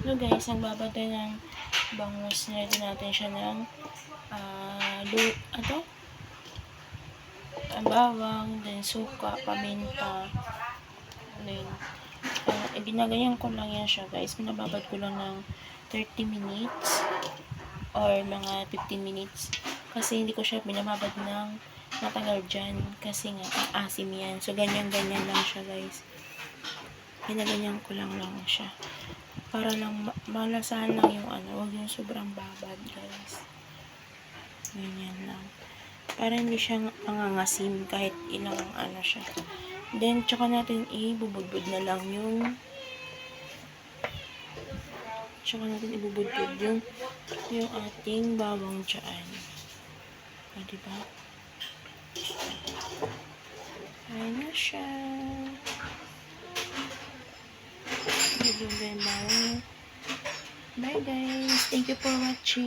So guys, ang babad ng bangus, nilagyan natin siya ng bawang, then suka, paminta, then ibinagayan ko lang yan siya guys. Pinababad ko lang ng 30 minutes or mga 15 minutes kasi hindi ko siya binababad ng matagal dyan kasi nga asim yan. So ganyan-ganyan lang siya guys. Ginaganyan ko lang siya para lang malasahan lang yung huwag yung sobrang babad guys. Ganyan lang. Para hindi siya mangangasim kahit ilang siya. Then, tsaka natin ibubudbud na lang yung ating bawang dyan. Diba? Ayan na siya. Ibubud yung bawang. Bye guys. Thank you for watching.